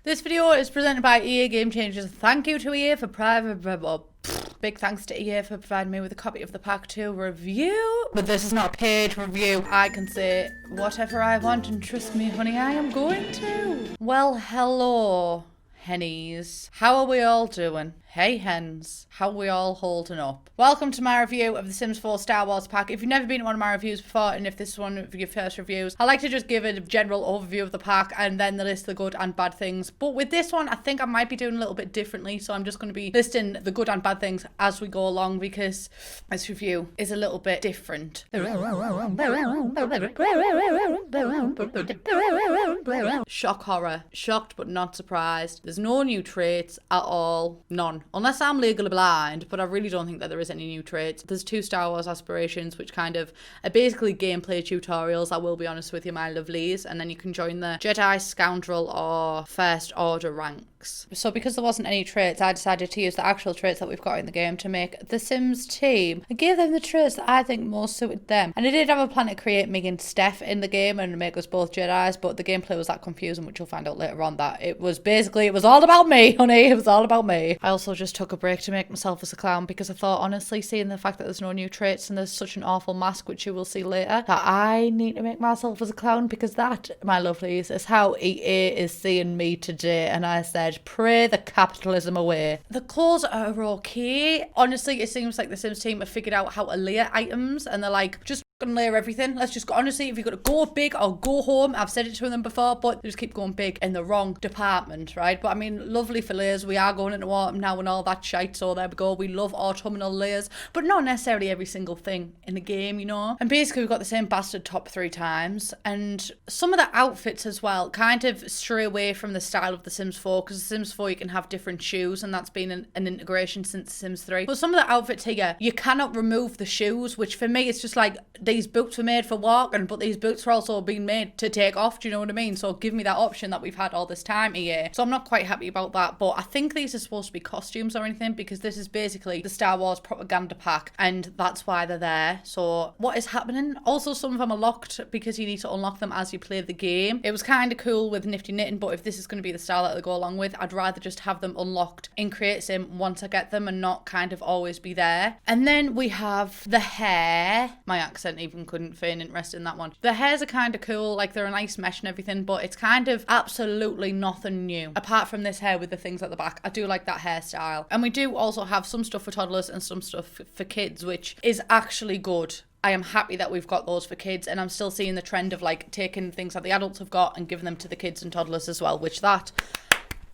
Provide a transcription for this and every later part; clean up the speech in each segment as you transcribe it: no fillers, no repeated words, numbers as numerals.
This video is presented by EA Game Changers. Thank you to EA for big thanks to EA for providing me with a copy of the pack to review. But this is not a paid review. I can say whatever I want, and trust me, honey, I am going to. Well, hello, hennies. How are we all doing? Hey hens, how are we all holding up? Welcome to my review of the Sims 4 Star Wars pack. If you've never been to one of my reviews before, and if this is one of your first reviews, I like to just give a general overview of the pack and then the list the good and bad things. But with this one, I think I might be doing a little bit differently, so I'm just going to be listing the good and bad things as we go along because this review is a little bit different. Shock horror. Shocked but not surprised. There's no new traits at all. None. Unless I'm legally blind, but I really don't think that there is any new traits. There's 2 Star Wars aspirations, which kind of are basically gameplay tutorials, I will be honest with you, my lovelies, and then you can join the Jedi, Scoundrel, or First Order ranks. So because there wasn't any traits, I decided to use the actual traits that we've got in the game to make the Sims team. I gave them the traits that I think most suited them. And I did have a plan to create me and Steph in the game and make us both Jedis, but the gameplay was that confusing, which you'll find out later on, that it was all about me, honey. It was all about me. I also just took a break to make myself as a clown because I thought, honestly, seeing the fact that there's no new traits and there's such an awful mask, which you will see later, that I need to make myself as a clown, because that, my lovelies, is how EA is seeing me today. And I said, pray the capitalism away. The clothes are okay. Honestly, it seems like the Sims team have figured out how to layer items, and they're like, just gonna layer everything. Let's just go. Honestly, if you've got to go big or go home, I've said it to them before, but they just keep going big in the wrong department, right? But I mean, lovely for layers. We are going into autumn now and all that shite, so there we go. We love autumnal layers, but not necessarily every single thing in the game, you know? And basically, we've got the same bastard top 3 times, and some of the outfits as well kind of stray away from the style of the Sims 4, because the Sims 4 you can have different shoes, and that's been an integration since Sims 3. But some of the outfits here, you cannot remove the shoes, which for me, it's just like, these boots were made for walking, but these boots were also being made to take off. Do you know what I mean? So give me that option that we've had all this time here. So I'm not quite happy about that, but I think these are supposed to be costumes or anything, because this is basically the Star Wars propaganda pack, and that's why they're there. So what is happening? Also, some of them are locked because you need to unlock them as you play the game. It was kind of cool with Nifty Knitting, but if this is going to be the style that they go along with, I'd rather just have them unlocked in Create Sim once I get them and not kind of always be there. And then we have the hair. My accent even couldn't feign interest in that one. The hairs are kind of cool, like they're a nice mesh and everything, but it's kind of absolutely nothing new apart from this hair with the things at the back. I do like that hairstyle. And we do also have some stuff for toddlers and some stuff for kids, which is actually good. I am happy that we've got those for kids, and I'm still seeing the trend of like taking things that the adults have got and giving them to the kids and toddlers as well, which that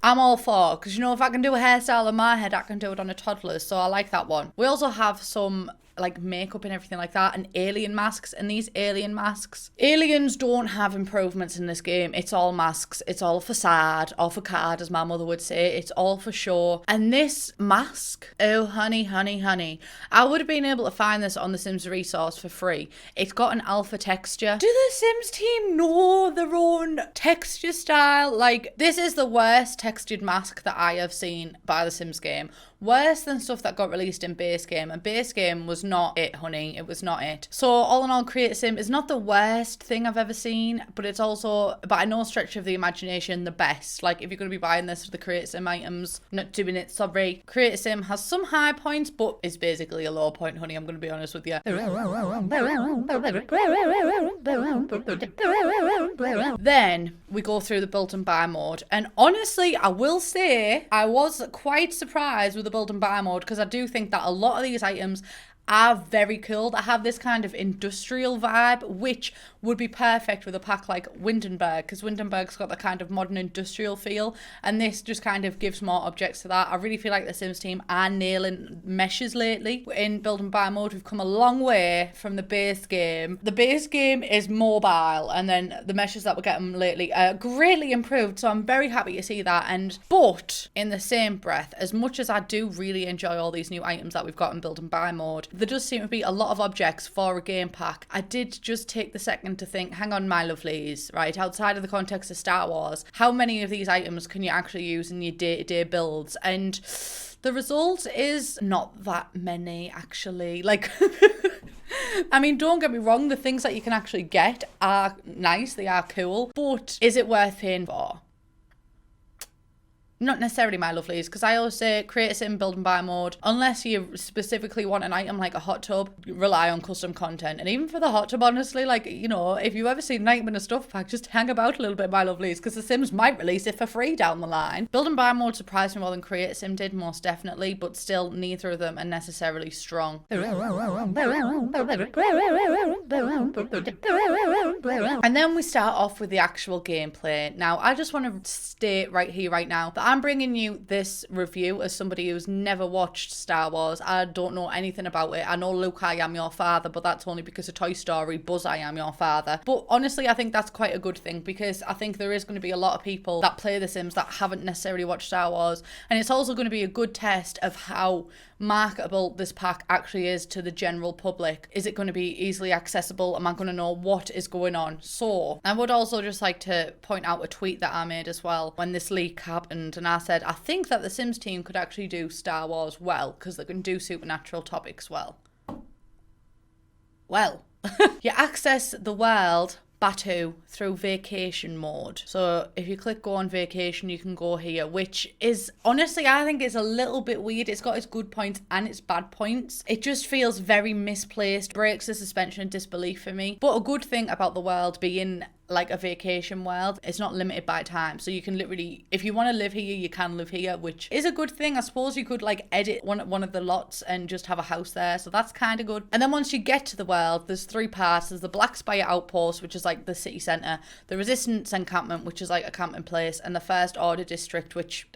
I'm all for, because you know, if I can do a hairstyle on my head, I can do it on a toddler's, so I like that one. We also have some like makeup and everything like that, and alien masks, and these alien masks, aliens don't have improvements in this game. It's all masks, it's all facade or facade as my mother would say, it's all for show. And this mask, oh honey, honey, honey, I would have been able to find this on the Sims resource for free. It's got an alpha texture. Do the Sims team know their own texture style? Like, this is the worst textured mask that I have seen by the Sims game. Worse than stuff that got released in base game, and base game was not it, honey. It was not it. So all in all, Create Sim is not the worst thing I've ever seen, but it's also, by no stretch of the imagination, the best. Like, if you're going to be buying this for the Create Sim items, not doing it, sorry. Create Sim has some high points, but is basically a low point, honey. I'm going to be honest with you. Then we go through the build and buy mode, and honestly, I will say I was quite surprised with the build and buy mode, because I do think that a lot of these items are very cool. That have this kind of industrial vibe, which would be perfect with a pack like Windenburg, because Windenburg's got the kind of modern industrial feel, and this just kind of gives more objects to that. I really feel like the Sims team are nailing meshes lately. In build and buy mode, we've come a long way from the base game. The base game is mobile, and then the meshes that we're getting lately are greatly improved, so I'm very happy to see that. But in the same breath, as much as I do really enjoy all these new items that we've got in build and buy mode, there does seem to be a lot of objects for a game pack. I did just take the second to think, hang on, my lovelies, right, outside of the context of Star Wars, how many of these items can you actually use in your day-to-day builds? And the result is not that many, actually. Like, I mean, don't get me wrong, the things that you can actually get are nice, they are cool, but is it worth paying for? not necessarily my lovelies, because I always say create a sim, build and buy mode. Unless you specifically want an item like a hot tub, rely on custom content. And even for the hot tub, honestly, like, you know, if you ever seen an item in a stuff pack, just hang about a little bit, my lovelies, because the Sims might release it for free down the line. Build and buy mode surprised me more than create a sim did, most definitely, but still neither of them are necessarily strong. And then we start off with the actual gameplay. Now, I just want to state right here, right now, that I'm bringing you this review as somebody who's never watched Star Wars. I don't know anything about it. I know Luke, I am your father, but that's only because of Toy Story. Buzz, I am your father. But honestly, I think that's quite a good thing, because I think there is going to be a lot of people that play The Sims that haven't necessarily watched Star Wars. And it's also going to be a good test of how marketable this pack actually is to the general public. Is it going to be easily accessible? Am I going to know what is going on? So I would also just like to point out a tweet that I made as well when this leak happened, and I said I think that the Sims team could actually do Star Wars well, because they can do supernatural topics well. You access the world Batuu through vacation mode. So if you click go on vacation, you can go here, which is honestly, I think is a little bit weird. It's got its good points and its bad points. It just feels very misplaced, breaks the suspension of disbelief for me. But a good thing about the world being like a vacation world, it's not limited by time, so you can literally, if you want to live here, you can live here, which is a good thing. I suppose you could like edit one of the lots and just have a house there, so that's kind of good. And then once you get to the world, there's three parts. There's the Black Spire Outpost, which is like the city centre, the Resistance Encampment, which is like a camping place, and the First Order District, which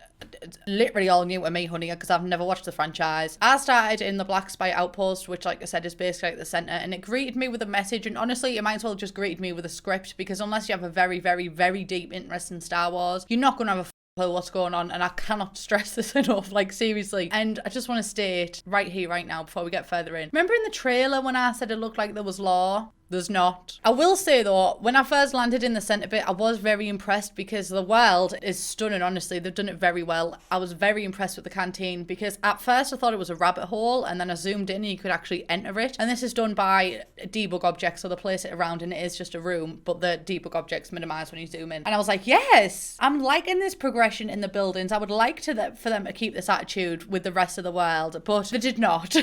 literally all new to me, honey, because I've never watched the franchise. I started in the Black Spire Outpost, which, like I said, is basically like the centre, and it greeted me with a message, and honestly, it might as well just greeted me with a script, because unless you have a very, very, very deep interest in Star Wars, you're not going to have a clue what's going on, and I cannot stress this enough, like seriously. And I just want to state right here, right now, before we get further in, remember in the trailer when I said it looked like there was lore? There's not. I will say though, when I first landed in the centre bit, I was very impressed, because the world is stunning, honestly. They've done it very well. I was very impressed with the canteen, because at first I thought it was a rabbit hole, and then I zoomed in and you could actually enter it. And this is done by debug objects, so they place it around and it is just a room, but the debug objects minimise when you zoom in. And I was like, yes, I'm liking this progression in the buildings. I would like for them to keep this attitude with the rest of the world, but they did not.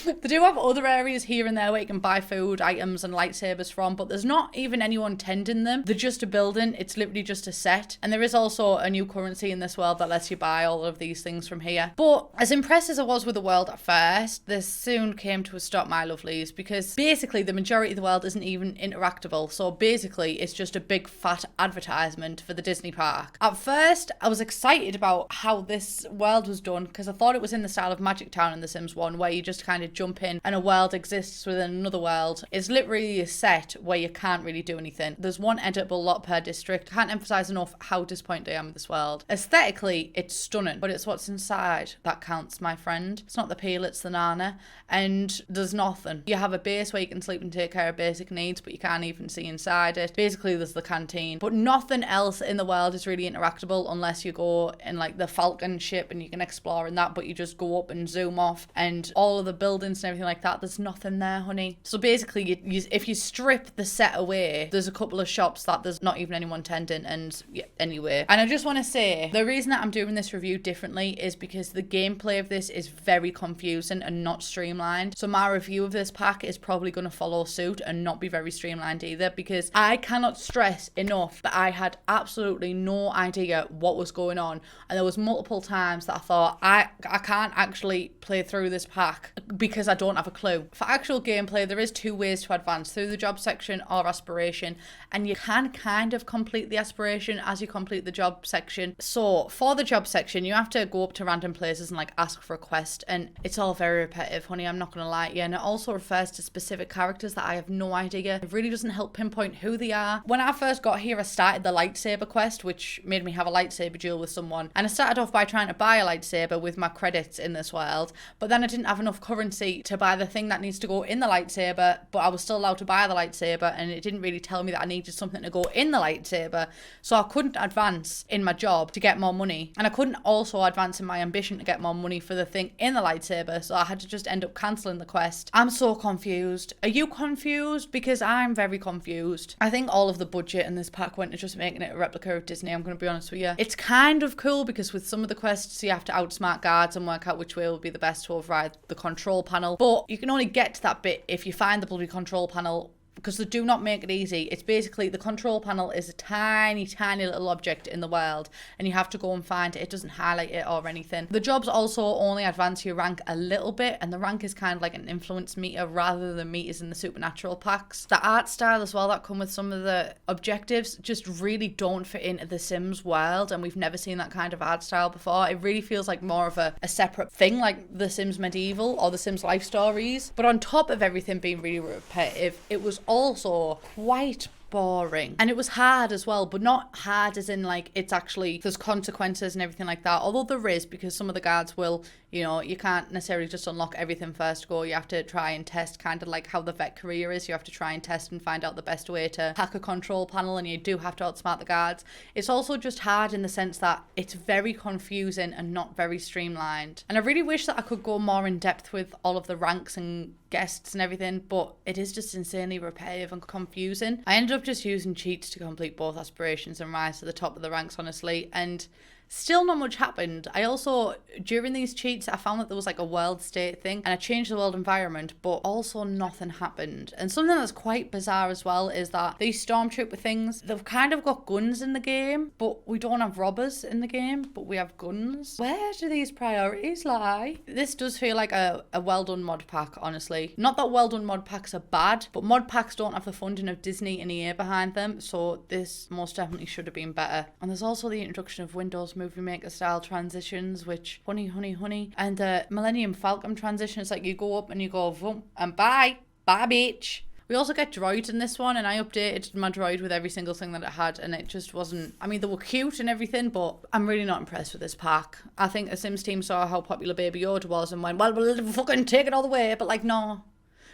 They do have other areas here and there where you can buy food, items and lightsabers from, but there's not even anyone tending them. They're just a building. It's literally just a set. And there is also a new currency in this world that lets you buy all of these things from here. But as impressed as I was with the world at first, this soon came to a stop, my lovelies, because basically the majority of the world isn't even interactable. So basically it's just a big fat advertisement for the Disney park. At first I was excited about how this world was done, because I thought it was in the style of Magic Town in The Sims 1, where you just kind of jump in and a world exists within another world. It's literally a set where you can't really do anything. There's one editable lot per district. I can't emphasize enough how disappointed I am with this world. Aesthetically, it's stunning, but it's what's inside that counts, my friend. It's not the peel, it's the nana. And there's nothing. You have a base where you can sleep and take care of basic needs, but you can't even see inside it. Basically, there's the canteen, but nothing else in the world is really interactable unless you go in like the Falcon ship and you can explore in that, but you just go up and zoom off, and all of the buildings and everything like that, there's nothing there, honey. So basically, if you strip the set away, there's a couple of shops that there's not even anyone tending, and yeah, anyway. And I just want to say, the reason that I'm doing this review differently is because the gameplay of this is very confusing and not streamlined. So my review of this pack is probably going to follow suit and not be very streamlined either, because I cannot stress enough that I had absolutely no idea what was going on, and there was multiple times that I thought I can't actually play through this pack because I don't have a clue. For actual gameplay, there is two ways to advance, through the job section or aspiration, and you can kind of complete the aspiration as you complete the job section. So for the job section, you have to go up to random places and like ask for a quest, and it's all very repetitive, honey, I'm not gonna lie to you. And it also refers to specific characters that I have no idea. It really doesn't help pinpoint who they are. When I first got here, I started the lightsaber quest, which made me have a lightsaber duel with someone, and I started off by trying to buy a lightsaber with my credits in this world, but then I didn't have have enough currency to buy the thing that needs to go in the lightsaber, but I was still allowed to buy the lightsaber, and it didn't really tell me that I needed something to go in the lightsaber. So I couldn't advance in my job to get more money, and I couldn't also advance in my ambition to get more money for the thing in the lightsaber, so I had to just end up cancelling the quest. I'm so confused. Are you confused? Because I'm very confused. I think all of the budget in this pack went to just making it a replica of Disney, I'm going to be honest with you. It's kind of cool because with some of the quests you have to outsmart guards and work out which way will be the best to override the control panel, but you can only get to that bit if you find the bloody control panel, because they do not make it easy. It's basically, the control panel is a tiny, tiny little object in the world, and you have to go and find it. It doesn't highlight it or anything. The jobs also only advance your rank a little bit, and the rank is kind of like an influence meter rather than meters in the supernatural packs. The art style as well that come with some of the objectives just really don't fit into the Sims world, and we've never seen that kind of art style before. It really feels like more of a separate thing, like the Sims Medieval or the Sims Life Stories. But on top of everything being really repetitive, it was also quite boring, and it was hard as well, but not hard as in like it's actually there's consequences and everything like that, although there is, because some of the guards will, you know, you can't necessarily just unlock everything first go. You have to try and test, kind of like how the vet career is. You have to try and test and find out the best way to hack a control panel, and you do have to outsmart the guards. It's also just hard in the sense that it's very confusing and not very streamlined, and I really wish that I could go more in depth with all of the ranks and guests and everything, but it is just insanely repetitive and confusing. I ended up just using cheats to complete both aspirations and rise to the top of the ranks, honestly, and still not much happened. I also, during these cheats, I found that there was like a world state thing, and I changed the world environment, but also nothing happened. And something that's quite bizarre as well is that these stormtrooper things, they've kind of got guns in the game, but we don't have robbers in the game, but we have guns. Where do these priorities lie? This does feel like a well done mod pack, honestly. Not that well done mod packs are bad, but mod packs don't have the funding of Disney and EA behind them, so this most definitely should have been better. And there's also the introduction of Windows Movie Maker style transitions, which honey, and the Millennium Falcon transition is like you go up and you go vroom, and bye bitch. We also get droids in this one, and I updated my droid with every single thing that it had, and it just wasn't, I mean, they were cute and everything, but I'm really not impressed with this pack. I think the Sims team saw how popular Baby Yoda was and went, well, we'll fucking take it all the way, but like, no.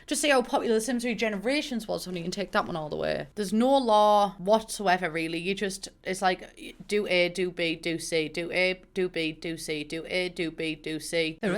Just see how popular The Sims 3 Generations was when you can take that one all the way. There's no law whatsoever, really. You just, it's like, do A, do B, do C. Do A, do B, do C. Do A, do B, do C. I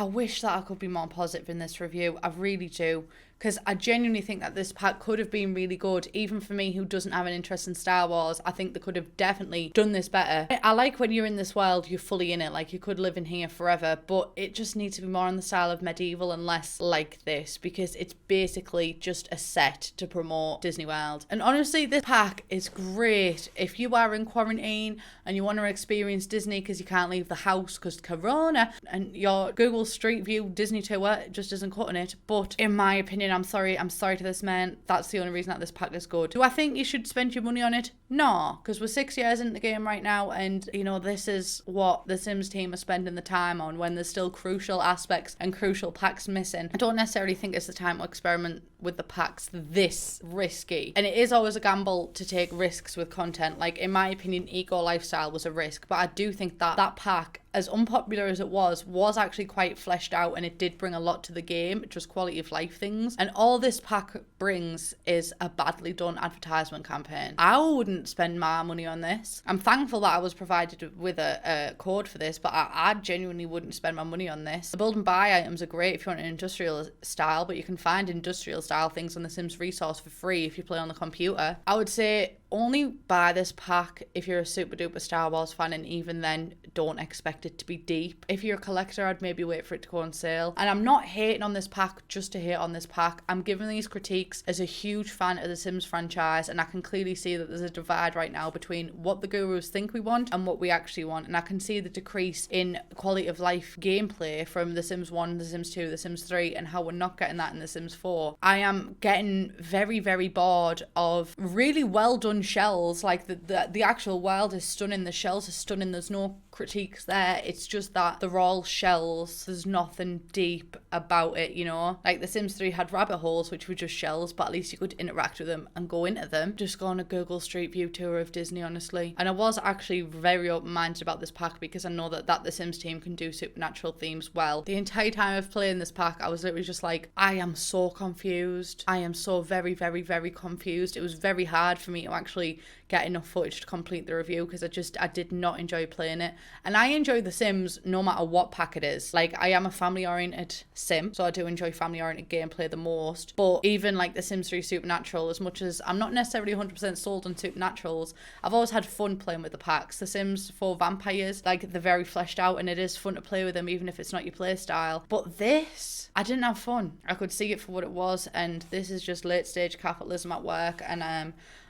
wish that I could be more positive in this review. I really do. Because I genuinely think that this pack could have been really good, even for me who doesn't have an interest in Star Wars. I think they could have definitely done this better. I like when you're in this world, you're fully in it, like you could live in here forever, but it just needs to be more in the style of medieval and less like this, because it's basically just a set to promote Disney World. And honestly, this pack is great if you are in quarantine and you want to experience Disney because you can't leave the house because Corona, and your Google Street View Disney tour just isn't cutting it. But in my opinion, I'm sorry to this man, that's the only reason that this pack is good. Do I think you should spend your money on it? No, because we're 6 years into the game right now, and you know, this is what the Sims team are spending the time on when there's still crucial aspects and crucial packs missing. I don't necessarily think it's the time to experiment with the packs this risky, and it is always a gamble to take risks with content. Like, in my opinion, Eco Lifestyle was a risk, but I do think that that pack, as unpopular as it was actually quite fleshed out, and it did bring a lot to the game, just quality of life things. And all this pack brings is a badly done advertisement campaign. I wouldn't spend my money on this. I'm thankful that I was provided with a code for this, but I genuinely wouldn't spend my money on this. The build and buy items are great if you want an industrial style, but you can find industrial style things on the Sims resource for free if you play on the computer. I would say only buy this pack if you're a super duper Star Wars fan, and even then, don't expect it to be deep. If you're a collector, I'd maybe wait for it to go on sale. And I'm not hating on this pack just to hate on this pack. I'm giving these critiques as a huge fan of the Sims franchise, and I can clearly see that there's a divide right now between what the gurus think we want and what we actually want. And I can see the decrease in quality of life gameplay from The Sims 1, The Sims 2, The Sims 3, and how we're not getting that in The Sims 4. I am getting very, very bored of really well done shells. Like the actual world is stunning, the shells are stunning, there's no critiques there. there. It's just that they're all shells. There's nothing deep about it, you know? Like The Sims 3 had rabbit holes, which were just shells, but at least you could interact with them and go into them. Just go on a Google Street View tour of Disney, honestly. And I was actually very open-minded about this pack because I know that The Sims team can do supernatural themes well. The entire time of playing this pack, I was literally just like, I am so confused. I am so very, very, very confused. It was very hard for me to actually get enough footage to complete the review because I did not enjoy playing it. And I enjoy The Sims no matter what pack it is. Like, I am a family-oriented sim, so I do enjoy family-oriented gameplay the most. But even like The Sims 3 Supernatural, as much as I'm not necessarily 100% sold on Supernaturals, I've always had fun playing with the packs. The Sims 4 Vampires, like, they're very fleshed out and it is fun to play with them even if it's not your play style. But this, I didn't have fun. I could see it for what it was, and this is just late-stage capitalism at work. And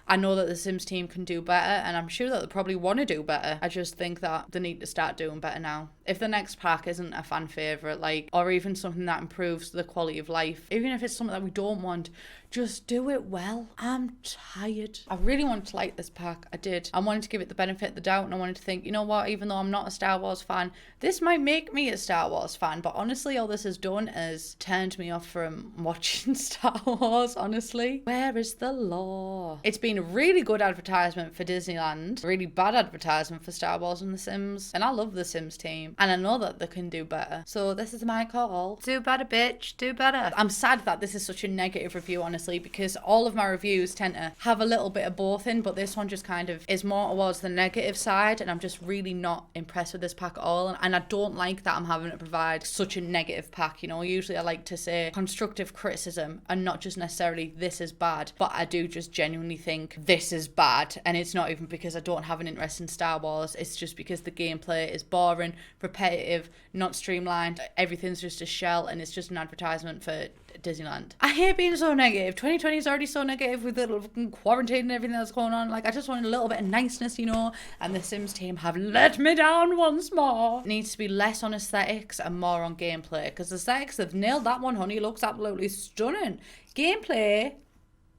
I know that the Sims team can do better, and I'm sure that they probably want to do better. I just think that they need to start doing better now. If the next pack isn't a fan favourite, like, or even something that improves the quality of life, even if it's something that we don't want, just do it well. I'm tired. I really wanted to like this pack. I did. I wanted to give it the benefit of the doubt, and I wanted to think, you know what, even though I'm not a Star Wars fan, this might make me a Star Wars fan. But honestly, all this has done is turned me off from watching Star Wars, honestly. Where is the law? It's been a really good advertisement for Disneyland, really bad advertisement for Star Wars and The Sims. And I love The Sims team, and I know that they can do better. So this is my call. Do better, bitch. Do better. I'm sad that this is such a negative review, honestly, because all of my reviews tend to have a little bit of both in, but this one just kind of is more towards the negative side, and I'm just really not impressed with this pack at all. And I don't like that I'm having to provide such a negative pack, you know. Usually I like to say constructive criticism and not just necessarily this is bad, but I do just genuinely think this is bad. And it's not even because I don't have an interest in Star Wars, it's just because the gameplay is boring, repetitive, not streamlined, everything's just a shell, and it's just an advertisement for Disneyland. I hate being so negative. 2020 is already so negative with the fucking quarantine and everything that's going on. Like, I just wanted a little bit of niceness, you know, and the Sims team have let me down once more. It needs to be less on aesthetics and more on gameplay, because aesthetics, they've nailed that one, honey. It looks absolutely stunning. Gameplay,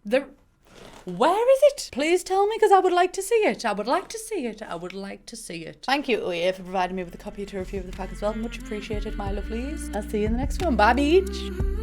where is it? Please tell me, because I would like to see it. I would like to see it. I would like to see it. Thank you, oway, for providing me with a copy to review of the pack as well. Much appreciated, my lovelies. I'll see you in the next one. Bye, beach.